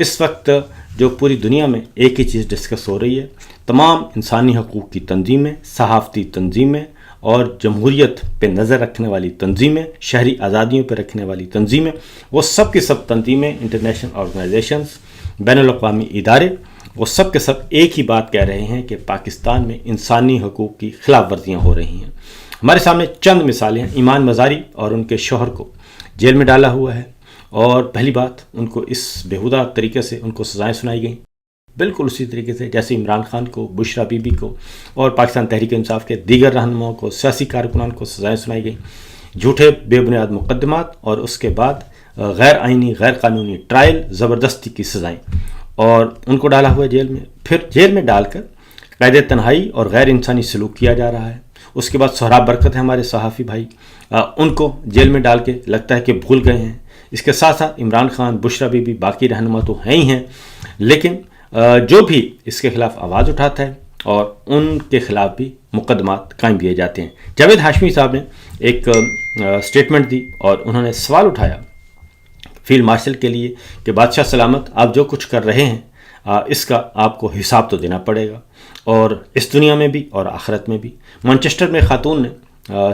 اس وقت جو پوری دنیا میں ایک ہی چیز ڈسکس ہو رہی ہے، تمام انسانی حقوق کی تنظیمیں، صحافتی تنظیمیں اور جمہوریت پہ نظر رکھنے والی تنظیمیں، شہری آزادیوں پہ رکھنے والی تنظیمیں، وہ سب کی سب تنظیمیں، انٹرنیشنل آرگنائزیشنز، بین الاقوامی ادارے، وہ سب کے سب ایک ہی بات کہہ رہے ہیں کہ پاکستان میں انسانی حقوق کی خلاف ورزیاں ہو رہی ہیں۔ ہمارے سامنے چند مثالیں ہیں۔ ایمان مزاری اور ان کے شوہر کو جیل میں ڈالا ہوا ہے، اور پہلی بات، ان کو اس بیہودہ طریقے سے ان کو سزائیں سنائی گئیں، بالکل اسی طریقے سے جیسے عمران خان کو، بشرا بی بی کو اور پاکستان تحریک انصاف کے دیگر رہنماؤں کو، سیاسی کارکنان کو سزائیں سنائی گئیں، جھوٹے بے بنیاد مقدمات اور اس کے بعد غیر آئینی، غیر قانونی ٹرائل، زبردستی کی سزائیں، اور ان کو ڈالا ہوا ہے جیل میں۔ پھر جیل میں ڈال کر قید تنہائی اور غیر انسانی سلوک کیا جا رہا ہے۔ اس کے بعد سہراب برکت ہے ہمارے صحافی بھائی، ان کو جیل میں ڈال کے لگتا ہے کہ بھول گئے ہیں۔ اس کے ساتھ ساتھ عمران خان، بشرا بی بی، باقی رہنما تو ہیں ہی ہیں، لیکن جو بھی اس کے خلاف آواز اٹھاتا ہے اور ان کے خلاف بھی مقدمات قائم کیے جاتے ہیں۔ جاوید ہاشمی صاحب نے ایک سٹیٹمنٹ دی اور انہوں نے سوال اٹھایا فیلڈ مارشل کے لیے کہ بادشاہ سلامت، آپ جو کچھ کر رہے ہیں اس کا آپ کو حساب تو دینا پڑے گا، اور اس دنیا میں بھی اور آخرت میں بھی۔ مانچسٹر میں خاتون نے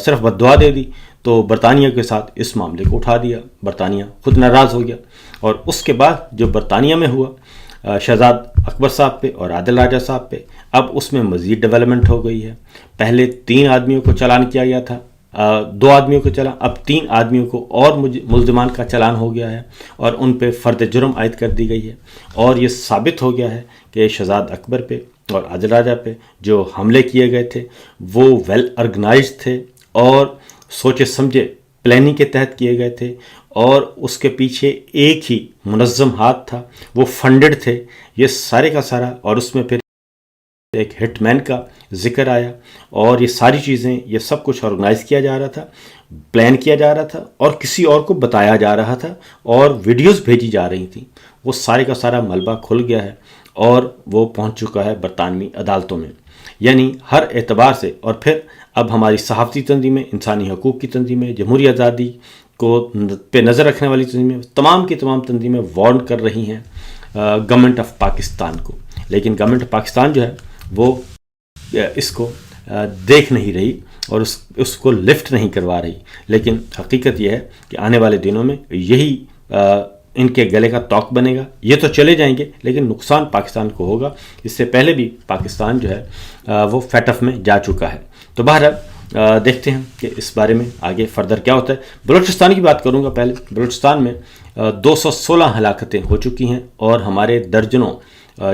صرف بد دعا دے دی تو برطانیہ کے ساتھ اس معاملے کو اٹھا دیا، برطانیہ خود ناراض ہو گیا، اور اس کے بعد جو برطانیہ میں ہوا شہزاد اکبر صاحب پہ اور عادل راجہ صاحب پہ، اب اس میں مزید ڈیولپمنٹ ہو گئی ہے۔ پہلے 3 آدمیوں کو چالان کیا گیا تھا، 2 آدمیوں کو چلان، اب 3 آدمیوں کو اور ملزمان کا چالان ہو گیا ہے اور ان پہ فرد جرم عائد کر دی گئی ہے، اور یہ ثابت ہو گیا ہے کہ شہزاد اکبر پہ اور عادل راجہ پہ جو حملے کیے گئے تھے وہ ویل آرگنائزڈ تھے اور سوچے سمجھے پلاننگ کے تحت کیے گئے تھے، اور اس کے پیچھے ایک ہی منظم ہاتھ تھا، وہ فنڈڈ تھے، یہ سارے کا سارا۔ اور اس میں پھر ایک ہٹ مین کا ذکر آیا، اور یہ ساری چیزیں، یہ سب کچھ آرگنائز کیا جا رہا تھا، پلان کیا جا رہا تھا، اور کسی اور کو بتایا جا رہا تھا، اور ویڈیوز بھیجی جا رہی تھیں۔ وہ سارے کا سارا ملبہ کھل گیا ہے اور وہ پہنچ چکا ہے برطانوی عدالتوں میں، یعنی ہر اعتبار سے۔ اور پھر اب ہماری صحافتی تنظیمیں، انسانی حقوق کی تنظیمیں، جمہوری آزادی کو پہ نظر رکھنے والی تنظیمیں، تمام کی تمام تنظیمیں وارن کر رہی ہیں گورنمنٹ آف پاکستان کو، لیکن گورنمنٹ آف پاکستان جو ہے وہ اس کو دیکھ نہیں رہی اور اس کو لفٹ نہیں کروا رہی۔ لیکن حقیقت یہ ہے کہ آنے والے دنوں میں یہی ان کے گلے کا توق بنے گا۔ یہ تو چلے جائیں گے لیکن نقصان پاکستان کو ہوگا۔ اس سے پہلے بھی پاکستان جو ہے وہ فیٹ آف میں جا چکا ہے۔ تو بہرحال دیکھتے ہیں کہ اس بارے میں آگے فردر کیا ہوتا ہے۔ بلوچستان کی بات کروں گا پہلے۔ بلوچستان میں 216 ہلاکتیں ہو چکی ہیں اور ہمارے درجنوں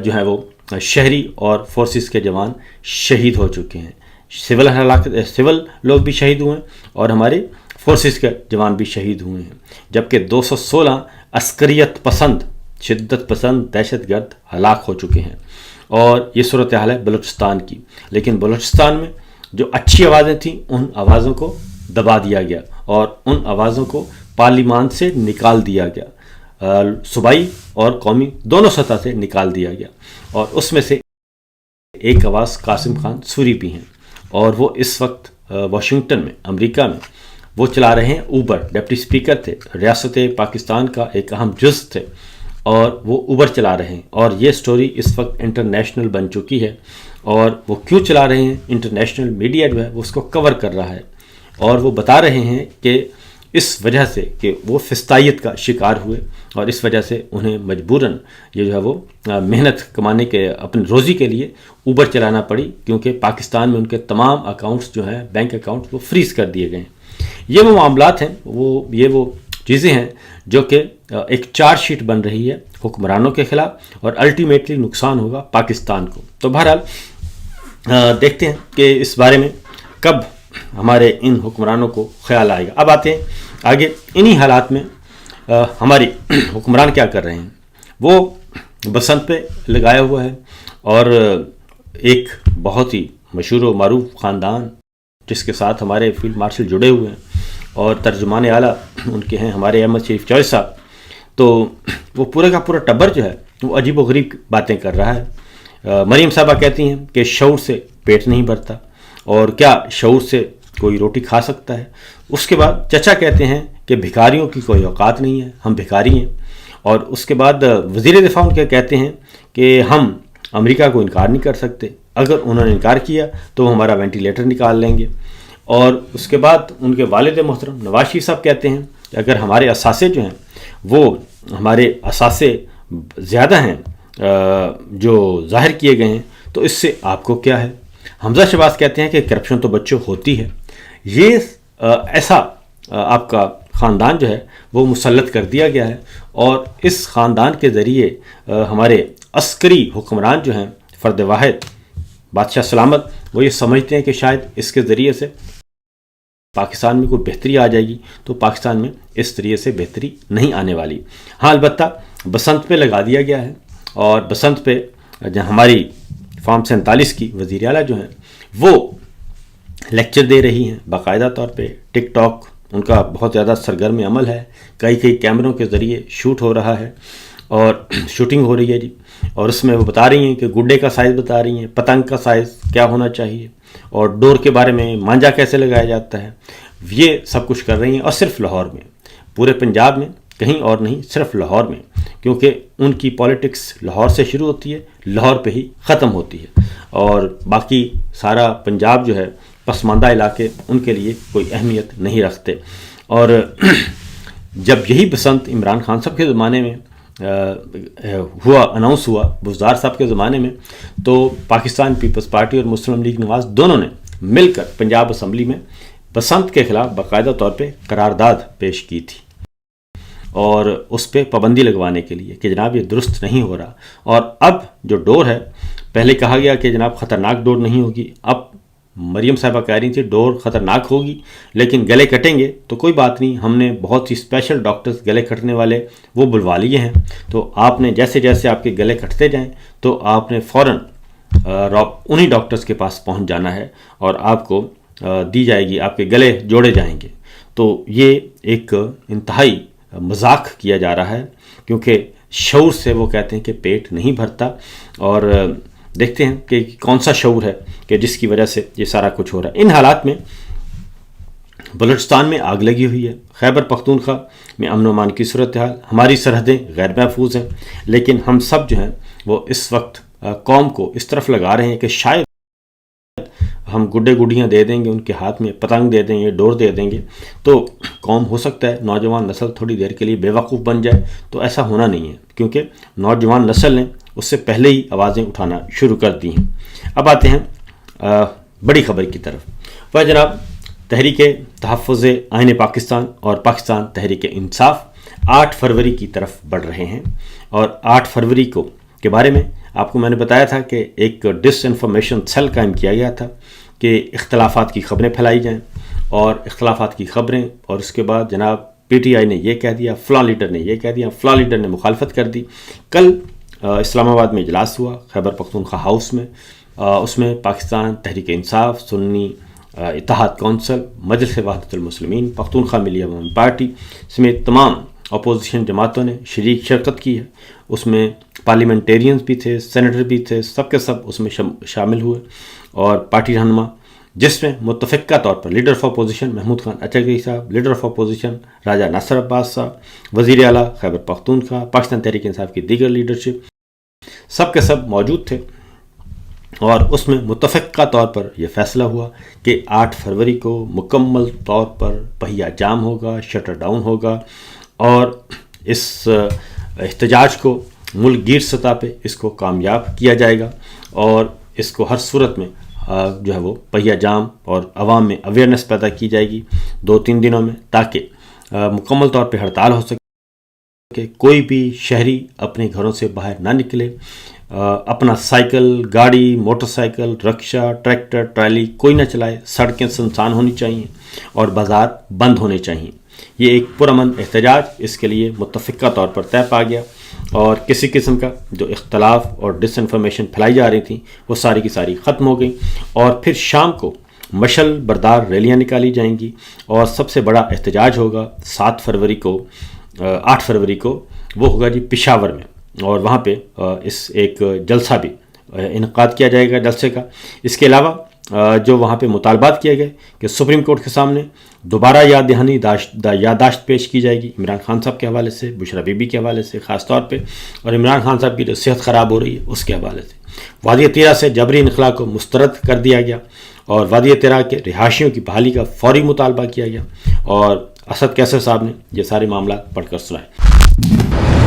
جو ہیں وہ شہری اور فورسز کے جوان شہید ہو چکے ہیں۔ سول لوگ بھی شہید ہوئے ہیں اور ہمارے فورسز کے جوان بھی شہید ہوئے ہیں، جبکہ 216 عسکریت پسند، شدت پسند دہشت گرد ہلاک ہو چکے ہیں، اور یہ صورتحال ہے بلوچستان کی۔ لیکن بلوچستان میں جو اچھی آوازیں تھیں ان آوازوں کو دبا دیا گیا اور ان آوازوں کو پارلیمان سے نکال دیا گیا، صوبائی اور قومی دونوں سطح سے نکال دیا گیا، اور اس میں سے ایک آواز قاسم خان سوری بھی ہیں، اور وہ اس وقت واشنگٹن میں، امریکہ میں وہ چلا رہے ہیں اوبر، ڈپٹی اسپیکر تھے، ریاست پاکستان کا ایک اہم جز تھے، اور وہ اوبر چلا رہے ہیں، اور یہ سٹوری اس وقت انٹرنیشنل بن چکی ہے۔ اور وہ کیوں چلا رہے ہیں؟ انٹرنیشنل میڈیا جو ہے وہ اس کو کور کر رہا ہے، اور وہ بتا رہے ہیں کہ اس وجہ سے کہ وہ فسطائیت کا شکار ہوئے، اور اس وجہ سے انہیں مجبوراً یہ جو ہے وہ محنت کمانے کے، اپنی روزی کے لیے اوبر چلانا پڑی، کیونکہ پاکستان میں ان کے تمام اکاؤنٹس جو ہیں، بینک اکاؤنٹس، وہ فریز کر دیے گئے ہیں۔ یہ وہ معاملات ہیں، یہ وہ چیزیں ہیں جو کہ ایک چارج شیٹ بن رہی ہے حکمرانوں کے خلاف، اور الٹیمیٹلی نقصان ہوگا پاکستان کو۔ تو بہرحال دیکھتے ہیں کہ اس بارے میں کب ہمارے ان حکمرانوں کو خیال آئے گا۔ اب آتے ہیں آگے، انہی حالات میں ہماری حکمران کیا کر رہے ہیں؟ وہ بسنت پہ لگایا ہوا ہے، اور ایک بہت ہی مشہور و معروف خاندان جس کے ساتھ ہمارے فیلڈ مارشل جڑے ہوئے ہیں اور ترجمان اعلیٰ ان کے ہیں ہمارے احمد شریف چوہے صاحب، تو وہ پورے کا پورا ٹبر جو ہے وہ عجیب و غریب باتیں کر رہا ہے۔ مریم صاحبہ کہتی ہیں کہ شعور سے پیٹ نہیں بھرتا، اور کیا شعور سے کوئی روٹی کھا سکتا ہے؟ اس کے بعد چچا کہتے ہیں کہ بھکاریوں کی کوئی اوقات نہیں ہے، ہم بھکاری ہیں، اور اس کے بعد وزیر دفاع ان کے کہتے ہیں کہ ہم امریکہ کو انکار نہیں کر سکتے، اگر انہوں نے انکار کیا تو وہ ہمارا وینٹیلیٹر نکال لیں گے۔ اور اس کے بعد ان کے والد محترم نواز شریف صاحب کہتے ہیں کہ اگر ہمارے اثاثے جو ہیں وہ ہمارے اثاثے زیادہ ہیں جو ظاہر کیے گئے ہیں تو اس سے آپ کو کیا ہے۔ حمزہ شہباز کہتے ہیں کہ کرپشن تو بچوں ہوتی ہے، یہ ایسا آپ کا خاندان جو ہے وہ مسلط کر دیا گیا ہے، اور اس خاندان کے ذریعے ہمارے عسکری حکمران جو ہیں فرد واحد بادشاہ سلامت، وہ یہ سمجھتے ہیں کہ شاید اس کے ذریعے سے پاکستان میں کوئی بہتری آ جائے گی، تو پاکستان میں اس طریقے سے بہتری نہیں آنے والی۔ ہاں البتہ بسنت پہ لگا دیا گیا ہے، اور بسنت پہ ہماری فارم 47 کی وزیر اعلیٰ جو ہیں وہ لیکچر دے رہی ہیں باقاعدہ طور پہ۔ ٹک ٹاک ان کا بہت زیادہ سرگرم عمل ہے، کئی کیمروں کے ذریعے شوٹ ہو رہا ہے اور شوٹنگ ہو رہی ہے جی، اور اس میں وہ بتا رہی ہیں کہ گڈے کا سائز بتا رہی ہیں، پتنگ کا سائز کیا ہونا چاہیے، اور ڈور کے بارے میں مانجا کیسے لگایا جاتا ہے، یہ سب کچھ کر رہی ہیں، اور صرف لاہور میں، پورے پنجاب میں کہیں اور نہیں، صرف لاہور میں، کیونکہ ان کی پالیٹکس لاہور سے شروع ہوتی ہے، لاہور پہ ہی ختم ہوتی ہے، اور باقی سارا پنجاب جو ہے پسماندہ علاقے ان کے لیے کوئی اہمیت نہیں رکھتے۔ اور جب یہی بسنت عمران خان صاحب کے زمانے میں اناؤنس ہوا، بزدار صاحب کے زمانے میں، تو پاکستان پیپلز پارٹی اور مسلم لیگ نواز دونوں نے مل کر پنجاب اسمبلی میں بسنت کے خلاف باقاعدہ طور پہ قرارداد پیش کی تھی، اور اس پہ پابندی لگوانے کے لیے کہ جناب یہ درست نہیں ہو رہا۔ اور اب جو ڈور ہے، پہلے کہا گیا کہ جناب خطرناک ڈور نہیں ہوگی، اب مریم صاحبہ کہہ رہی تھی ڈور خطرناک ہوگی لیکن گلے کٹیں گے تو کوئی بات نہیں، ہم نے بہت سی اسپیشل ڈاکٹرز گلے کٹنے والے وہ بلوا لیے ہیں، تو آپ نے جیسے جیسے آپ کے گلے کٹتے جائیں تو آپ نے فوراً انہی ڈاکٹرز کے پاس پہنچ جانا ہے، اور آپ کو دی جائے گی، آپ کے گلے جوڑے جائیں گے۔ تو یہ ایک انتہائی مذاق کیا جا رہا ہے، کیونکہ شعور سے وہ کہتے ہیں کہ پیٹ نہیں بھرتا، اور دیکھتے ہیں کہ کون سا شعور ہے کہ جس کی وجہ سے یہ سارا کچھ ہو رہا ہے۔ ان حالات میں بلوچستان میں آگ لگی ہوئی ہے، خیبر پختونخوا میں امن و امان کی صورتحال، ہماری سرحدیں غیر محفوظ ہیں، لیکن ہم سب جو ہیں وہ اس وقت قوم کو اس طرف لگا رہے ہیں کہ شاید ہم گڈے گڈیاں دے دیں گے، ان کے ہاتھ میں پتنگ دے دیں گے، ڈور دے دیں گے، تو قوم ہو سکتا ہے نوجوان نسل تھوڑی دیر کے لیے بے وقوف بن جائے، تو ایسا ہونا نہیں ہے، کیونکہ نوجوان نسل نے اس سے پہلے ہی آوازیں اٹھانا شروع کر دی ہیں۔ اب آتے ہیں بڑی خبر کی طرف۔ وہ جناب تحریک تحفظ آئین پاکستان اور پاکستان تحریک انصاف 8 فروری کی طرف بڑھ رہے ہیں، اور 8 فروری کے بارے میں آپ کو میں نے بتایا تھا کہ ایک ڈس انفارمیشن سیل قائم کیا گیا تھا کہ اختلافات کی خبریں پھیلائی جائیں، اور اختلافات کی خبریں، اور اس کے بعد جناب پی ٹی آئی نے یہ کہہ دیا، فلاں لیڈر نے یہ کہہ دیا، فلاں لیڈر نے مخالفت کر دی۔ کل اسلام آباد میں اجلاس ہوا خیبر پختونخوا ہاؤس میں، اس میں پاکستان تحریک انصاف، سنی اتحاد کونسل، مجلس وحدت المسلمین، پختونخوا ملی عوامی پارٹی سمیت تمام اپوزیشن جماعتوں نے شرکت کی ہے۔ اس میں پارلیمنٹیرینز بھی تھے، سینیٹر بھی تھے، سب کے سب اس میں شامل ہوئے، اور پارٹی رہنما، جس میں متفقہ طور پر leader of opposition Mahmood Khan Achakzai صاحب، leader of opposition Raja Nasir Abbas صاحب، وزیر اعلیٰ خیبر پختونخوا، پاکستان تحریک انصاف کی دیگر لیڈرشپ، سب کے سب موجود تھے، اور اس میں متفقہ طور پر یہ فیصلہ ہوا کہ 8 فروری کو مکمل طور پر پہیہ جام ہوگا، شٹر ڈاؤن ہوگا، اور اس احتجاج کو ملک گیر سطح پہ اس کو کامیاب کیا جائے گا، اور اس کو ہر صورت میں جو ہے وہ پہیہ جام اور عوام میں اویئرنیس پیدا کی جائے گی 2-3 دنوں میں، تاکہ مکمل طور پہ ہڑتال ہو سکے کہ کوئی بھی شہری اپنے گھروں سے باہر نہ نکلے، اپنا سائیکل، گاڑی، موٹر سائیکل، رکشہ، ٹریکٹر، ٹرالی کوئی نہ چلائے، سڑکیں سنسان ہونی چاہیے، اور بازار بند ہونے چاہیے۔ یہ ایک پرامن احتجاج اس کے لیے متفقہ طور پر طے پا گیا، اور کسی قسم کا جو اختلاف اور ڈس انفارمیشن پھیلائی جا رہی تھیں وہ ساری کی ساری ختم ہو گئیں، اور پھر شام کو مشل بردار ریلیاں نکالی جائیں گی، اور سب سے بڑا احتجاج ہوگا 8 فروری کو وہ ہوگا جی پشاور میں، اور وہاں پہ ایک جلسہ بھی انعقاد کیا جائے گا جلسے کا۔ اس کے علاوہ جو وہاں پہ مطالبات کیے گئے کہ سپریم کورٹ کے سامنے دوبارہ یاد دہانی یادداشت پیش کی جائے گی عمران خان صاحب کے حوالے سے، بشرا بی بی کے حوالے سے خاص طور پہ، اور عمران خان صاحب کی جو صحت خراب ہو رہی ہے اس کے حوالے سے۔ وادی تیرا سے جبری انخلا کو مسترد کر دیا گیا اور وادی تیرا کے رہائشیوں کی بحالی کا فوری مطالبہ کیا گیا، اور اسد کیسر صاحب نے یہ سارے معاملات پڑھ کر سنائے۔